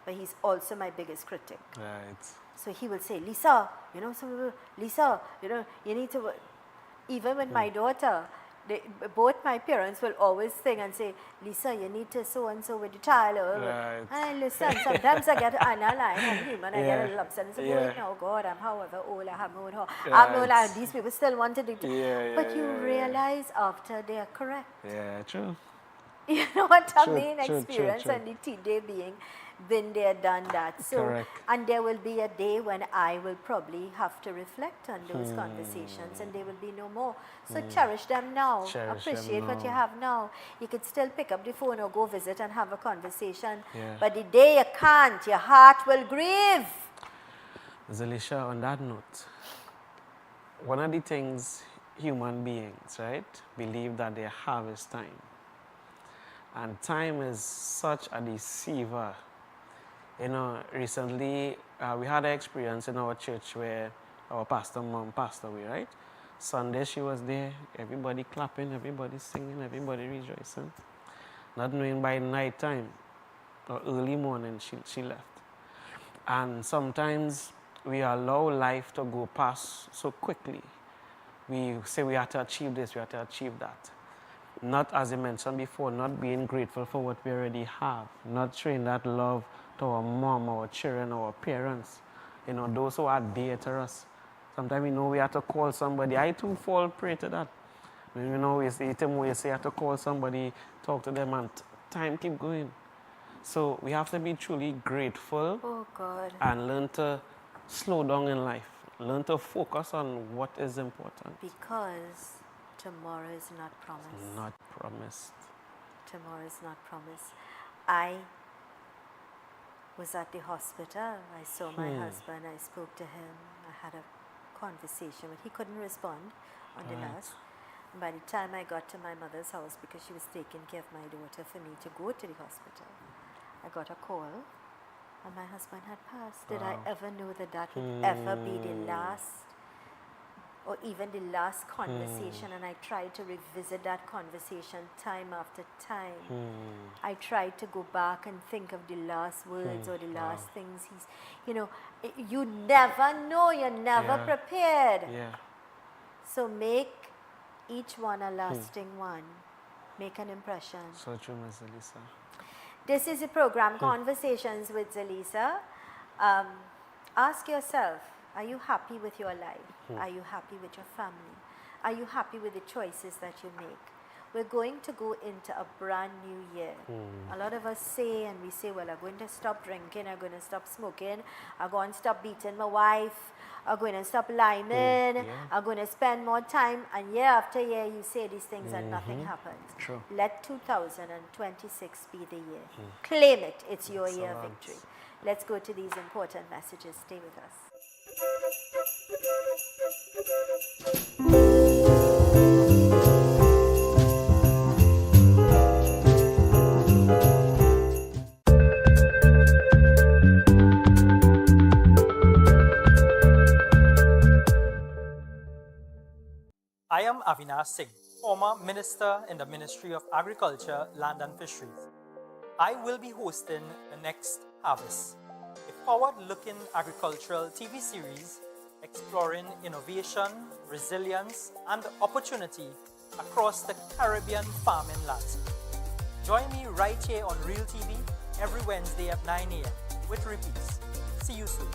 but he's also my biggest critic. Right. So he will say, Lisa, you know, Lisa, you know, you need to, even with my daughter, both my parents will always think and say, Lisa, you need to so-and-so with the child. Right. And I listen, sometimes I get analyzed and him and I get a little upset and say, Yeah. oh God, I'm however old, I'm old, I'm Right. old, and these people still want to do it. Yeah, But you yeah, yeah. realize after they are correct. Yeah, true. You know what I True, mean? true, Experience true. and the today being been there, done that. So, Correct. and there will be a day when I will probably have to reflect on those conversations and there will be no more. So cherish them now. Cherish them Appreciate what you now. have now. You could still pick up the phone or go visit and have a conversation. Yeah. But the day you can't, your heart will grieve. Zelisa, on that note, one of the things human beings, right, believe that they have is time. And time is such a deceiver. You know, recently we had an experience in our church where our pastor mom passed away, right? Sunday she was there, everybody clapping, everybody singing, everybody rejoicing. Not knowing by night time or early morning she left. And sometimes we allow life to go past so quickly. We say we have to achieve this, we have to achieve that. Not, as I mentioned before, not being grateful for what we already have, not showing that love to our mom, our children, our parents, you know, those who are dear to us. Sometimes we know we have to call somebody. I too fall prey to that. You know, we say you have to call somebody, talk to them, and time keep going. So we have to be truly grateful Oh God. and learn to slow down in life. Learn to focus on what is important. Because tomorrow is not promised. Not promised. Tomorrow is not promised. I was at the hospital. I saw my husband. I spoke to him. I had a conversation, but he couldn't respond on the last. And by the time I got to my mother's house, because she was taking care of my daughter for me to go to the hospital, I got a call and my husband had passed. Did I ever know that that would ever be the last or even the last conversation? And I tried to revisit that conversation time after time. I tried to go back and think of the last words or the last things he's, you never know, you're never prepared. So make each one a lasting one. Make an impression. So true, Ms. Zelisa. This is the program Conversations with Zelisa. Ask yourself, are you happy with your life? Are you happy with your family? Are you happy with the choices that you make? We're going to go into a brand new year. A lot of us say, and we say, well, I'm going to stop drinking, I'm going to stop smoking, I'm going to stop beating my wife, I'm going to stop liming, I'm going to spend more time. And year after year, you say these things and nothing happens. True. Let 2026 be the year. Claim it. It's your year of victory. Let's go to these important messages. Stay with us. I am Avinash Singh, former Minister in the Ministry of Agriculture, Land and Fisheries. I will be hosting the next Harvest, a forward-looking agricultural TV series exploring innovation, resilience, and opportunity across the Caribbean farming landscape. Join me right here on Real TV every Wednesday at 9 a.m. with repeats. See you soon.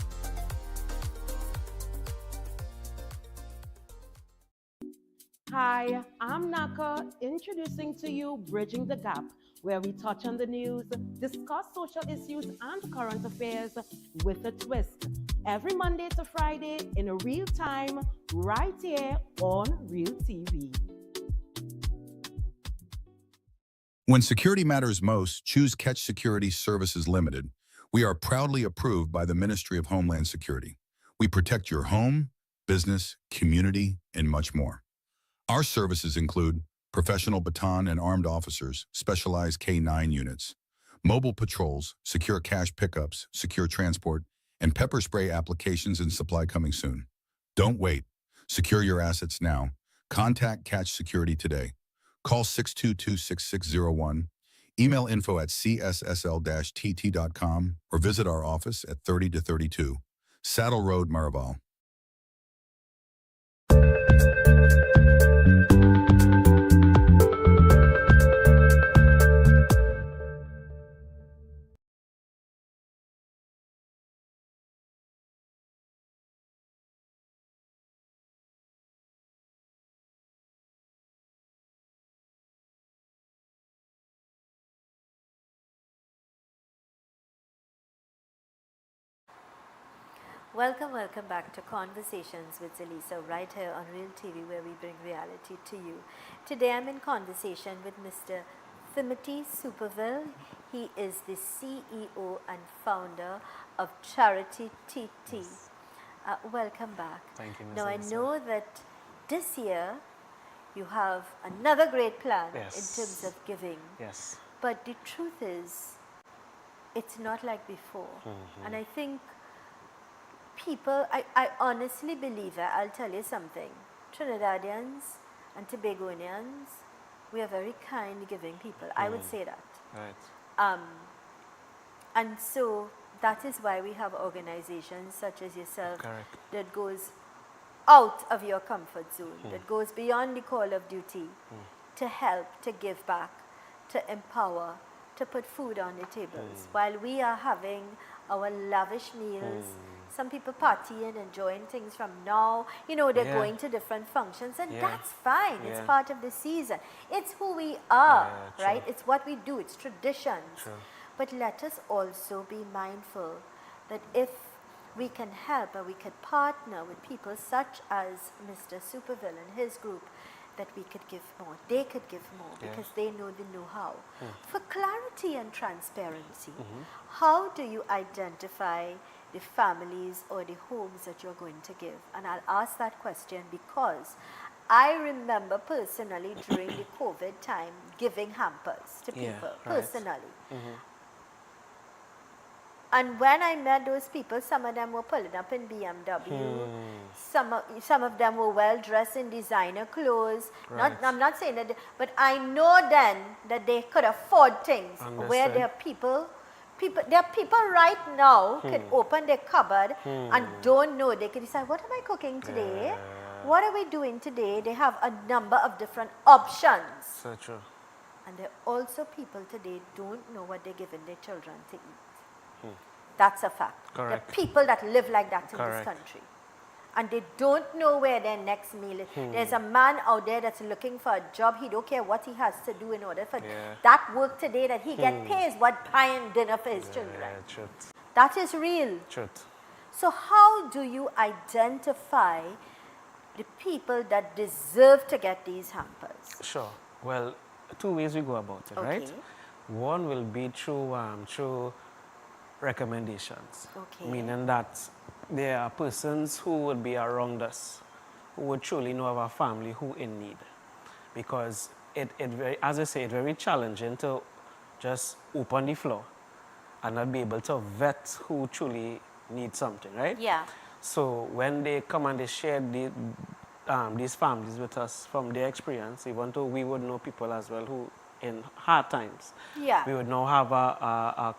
Hi, I'm Naka, introducing to you Bridging the Gap, where we touch on the news, discuss social issues and current affairs with a twist. Every Monday to Friday in real time, right here on Real TV. When security matters most, choose Catch Security Services Limited. We are proudly approved by the Ministry of Homeland Security. We protect your home, business, community, and much more. Our services include professional baton and armed officers, specialized K-9 units, mobile patrols, secure cash pickups, secure transport, and pepper spray applications and supply coming soon. Don't wait. Secure your assets now. Contact Catch Security today. Call 622-6601, email info@cssl-tt.com, or visit our office at 30-32 Saddle Road, Maraval. Welcome back to Conversations with Zelisa, right here on Real TV, where we bring reality to you. Today I'm in conversation with Mr. Timothy Superville. He is the CEO and founder of Charity TT. Welcome back. Thank you, Ms. Now I Zelisa. know that this year you have another great plan Yes. in terms of giving. Yes. But the truth is, it's not like before. And I think people, I honestly believe it. I'll tell you something. Trinidadians and Tobagonians, we are very kind, giving people. I would say that. Right. And so that is why we have organizations such as yourself Correct. that goes out of your comfort zone, that goes beyond the call of duty to help, to give back, to empower, to put food on the tables. While we are having our lavish meals, some people partying, enjoying things from now. You know, they're going to different functions, and that's fine. It's part of the season. It's who we are, right? It's what we do. It's traditions. But let us also be mindful that if we can help and we could partner with people such as Mr. Superville and his group, that we could give more. They could give more because they know the know-how. For clarity and transparency, how do you identify the families or the homes that you're going to give? And I'll ask that question because I remember personally during the COVID time giving hampers to people, personally. And when I met those people, some of them were pulling up in BMW. Some of them were well dressed in designer clothes. I'm not saying that, but I know then that they could afford things. Where there are people right now could open their cupboard and don't know. They could decide, what am I cooking today? What are we doing today? They have a number of different options. So true. And there are also people today don't know what they're giving their children to eat. That's a fact. There are people that live like that in this country. And they don't know where their next meal is. There's a man out there that's looking for a job. He don't care what he has to do in order for that work today that he get pays what buying dinner for his children. Truth. That is real. Truth. So how do you identify the people that deserve to get these hampers? Sure. Well, two ways we go about it, right? One will be through recommendations, meaning that there are persons who would be around us who would truly know of a family who in need, because as I say, it's very challenging to just open the floor and not be able to vet who truly needs something, right? Yeah. So when they come and they share these families with us from their experience, even though we would know people as well who in hard times, we would now have a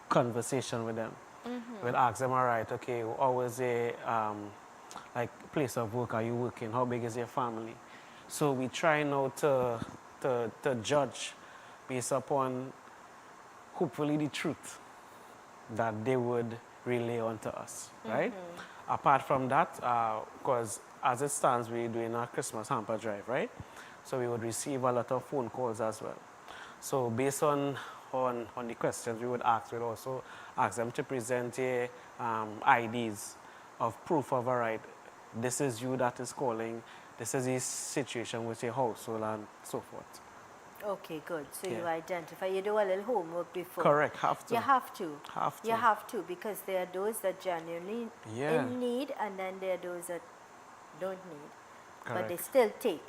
conversation with them. We'll ask them, all right, okay, how is a like place of work are you working? How big is your family? So we try now to judge based upon hopefully the truth that they would relay onto us, right? Apart from that, because as it stands, we're doing our Christmas hamper drive, right? So we would receive a lot of phone calls as well. So based on the questions we would ask, we'd also ask them to present IDs of proof of a right. This is you that is calling. This is the situation with your household and so forth. Okay, good. So you identify. You do a little homework before. Correct. Have to. You have to. Have to. You have to, because there are those that genuinely in need, and then there are those that don't need, but they still take.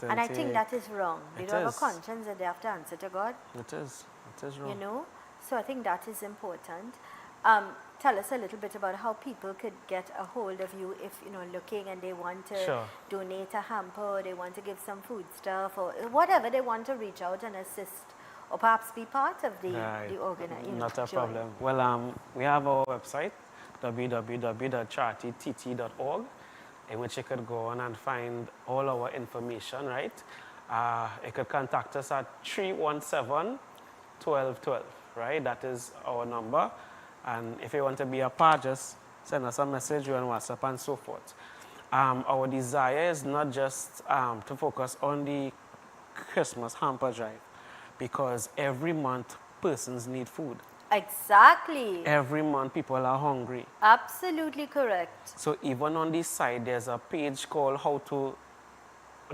And I think that is wrong. They don't have a conscience and they have to answer to God. It is. It is wrong. You know? So I think that is important. Tell us a little bit about how people could get a hold of you if, looking and they want to donate a hamper, or they want to give some food stuff, or whatever, they want to reach out and assist, or perhaps be part of the organization. Not a problem. Well, we have our website, www.charitytt.org, in which you could go on and find all our information, right? You could contact us at 317-1212, right? That is our number. And if you want to be a part, just send us a message on WhatsApp and so forth. Our desire is not just to focus on the Christmas hamper drive, because every month persons need food. Exactly. Every month people are hungry. Absolutely correct. So even on this side, there's a page called How to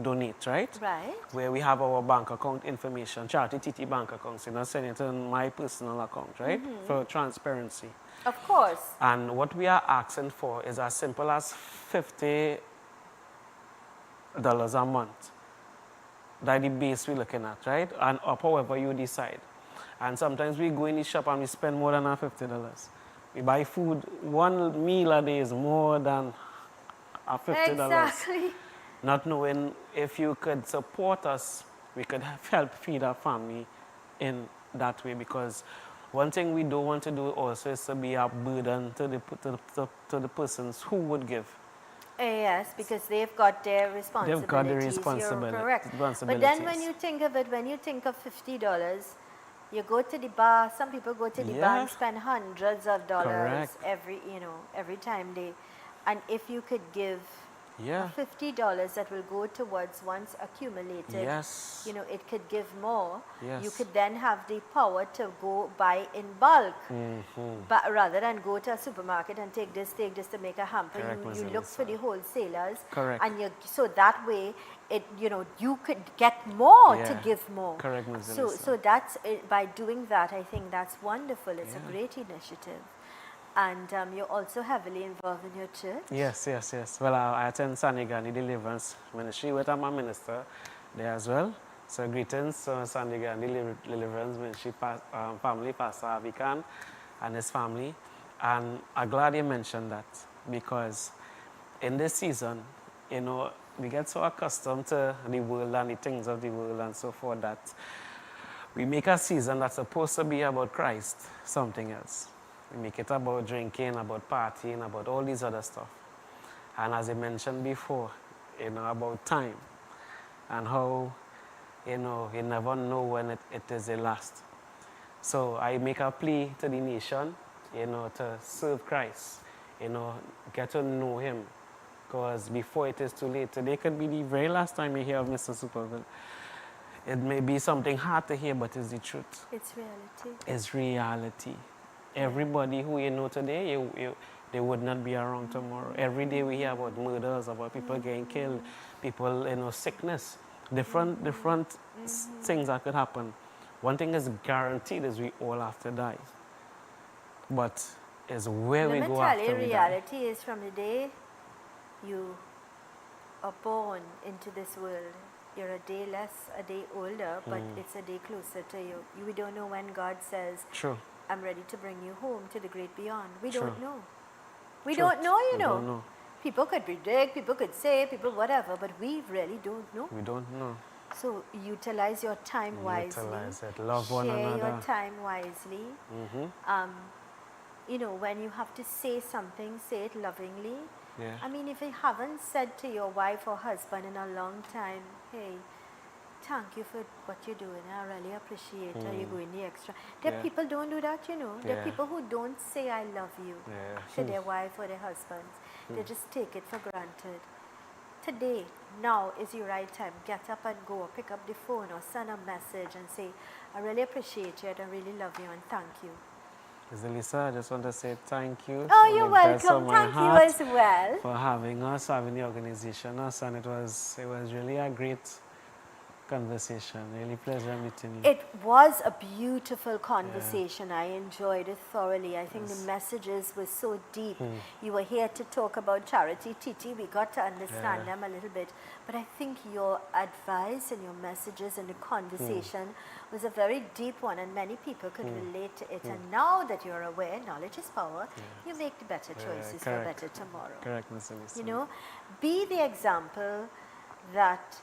Donate, right? Right. Where we have our bank account information, Charity TT bank accounts, send it on my personal account, right? For transparency. Of course. And what we are asking for is as simple as $50 a month. That's the base we're looking at, right? And up however you decide. And sometimes we go in the shop and we spend more than our $50. We buy food, one meal a day is more than our $50. Exactly. Not knowing if you could support us, we could help feed our family in that way. Because one thing we don't want to do also is to be a burden to the persons who would give. Yes, because they've got their responsibilities. They've got the responsibility. You're correct. But then when you think of it, when you think of $50, you go to the bar. Some people go to the bar and spend hundreds of dollars every time they. And if you could give $50 that will go towards once accumulated, it could give more. You could then have the power to go buy in bulk. But rather than go to a supermarket and take this to make a hamper, you look for the wholesalers. And so that way, you could get more to give more. Correct, so that's by doing that, I think that's wonderful. It's a great initiative. And you're also heavily involved in your church. Yes, yes, yes. Well, I attend Sandigani Deliverance Ministry, where I'm a minister there as well. So greetings to Sandigani Deliverance Ministry family, Pastor Avikan and his family. And I'm glad you mentioned that, because in this season, you know, we get so accustomed to the world and the things of the world and so forth that we make a season that's supposed to be about Christ something else. We make it about drinking, about partying, about all these other stuff. And as I mentioned before, you know, about time and how, you know, you never know when it is the last. So I make a plea to the nation, you know, to serve Christ, you know, get to know him. Because before it is too late, today could be the very last time you hear of Mr. Superville. It may be something hard to hear, but it's the truth. It's reality. It's reality. Everybody who you know today, they would not be around tomorrow. Every day we hear about murders, about people getting killed, people, you know, sickness, different things that could happen. One thing is guaranteed is we all have to die. But it's where we go after we die. Reality is from the day you are born into this world, you're a day less, a day older, but it's a day closer to you. We don't know when God says, True. I'm ready to bring you home to the great beyond. We True. don't know. We True. don't know, you We know. don't know. People could predict, people could say, people whatever, but we really don't know. We don't know. So utilize your time wisely. Utilize it. Love one Share another. your time wisely. You know, when you have to say something, say it lovingly. Yeah. I mean, if you haven't said to your wife or husband in a long time, hey, thank you for what you're doing. I really appreciate how you're going the extra. There are people don't do that, you know. There are people who don't say I love you to their wife or their husbands. They just take it for granted. Today, now is your right time. Get up and go, or pick up the phone or send a message and say, I really appreciate you and I really love you and thank you. Zelisa, I just want to say thank you. Oh, you're welcome. Thank you as well. For having us, having the organization us, and it was really a great conversation. Really pleasure meeting you. It was a beautiful conversation. I enjoyed it thoroughly. I think the messages were so deep. You were here to talk about charity, Titi. We got to understand them a little bit. But I think your advice and your messages and the conversation was a very deep one, and many people could relate to it. And now that you're aware, knowledge is power, you make the better choices for a better tomorrow. Correct, Ms. Elisa. You know, be the example that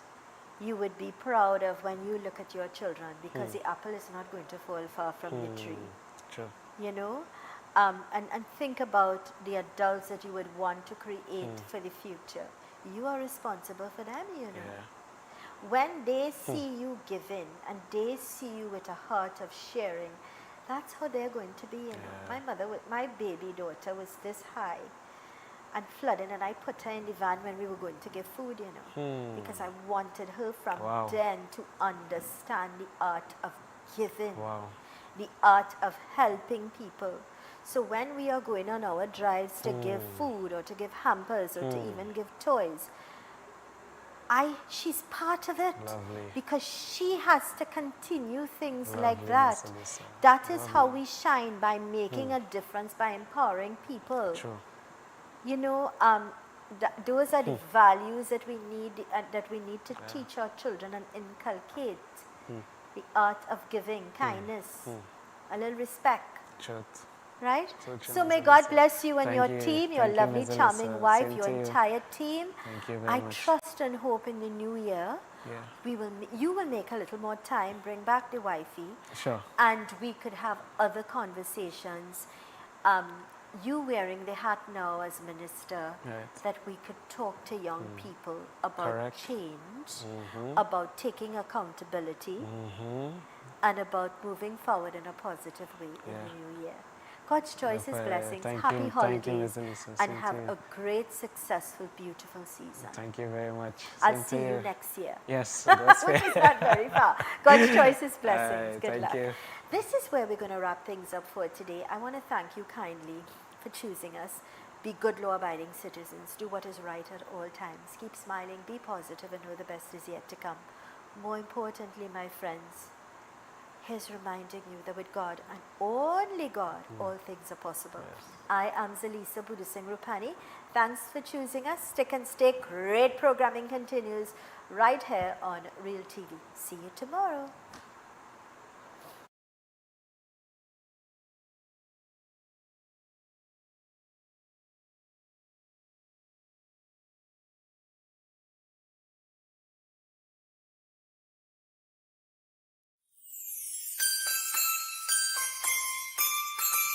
you would be proud of when you look at your children, because the apple is not going to fall far from the tree. True. You know, and think about the adults that you would want to create for the future. You are responsible for them, you know. When they see you giving and they see you with a heart of sharing, that's how they're going to be, you know. My baby daughter was this high and flooding, and I put her in the van when we were going to give food, you know, because I wanted her from then to understand the art of giving, the art of helping people. So when we are going on our drives to give food or to give hampers or to even give toys, she's part of it. Lovely. Because she has to continue things like Lovely, that. Miss Elisa. That is how we shine, by making a difference, by empowering people. True. You know, those are the values that we need to teach our children and inculcate. The art of giving, kindness, a little respect. Truth. Right? So So may Miss God Elisa. bless you and Thank your you. team, your Thank you, lovely, Miss charming Elisa. wife, Same your to you. entire team. Thank you very I much. trust and hope in the new year you will make a little more time, bring back the wifey, Sure. and we could have other conversations. You wearing the hat now as minister, that we could talk to young people about Correct. change, about taking accountability, and about moving forward in a positive way in the new year. God's choice is blessings. Thank Happy you. holidays. Thank you, Ms. Elisa. And Same have to you. a great, successful, beautiful season. Thank you very much. I'll Same to see you next year. Yes, that's Which fair. is not very far. God's choice is blessings. Alright, Good thank luck. you. This is where we're going to wrap things up for today. I want to thank you kindly for choosing us. Be good, law-abiding citizens. Do what is right at all times. Keep smiling, be positive, and know the best is yet to come. More importantly, my friends, he's reminding you that with God and only God, all things are possible. I am Zelisa Budusing Rupani. Thanks for choosing us. Stick and stay. Great programming continues right here on Real TV. See you tomorrow.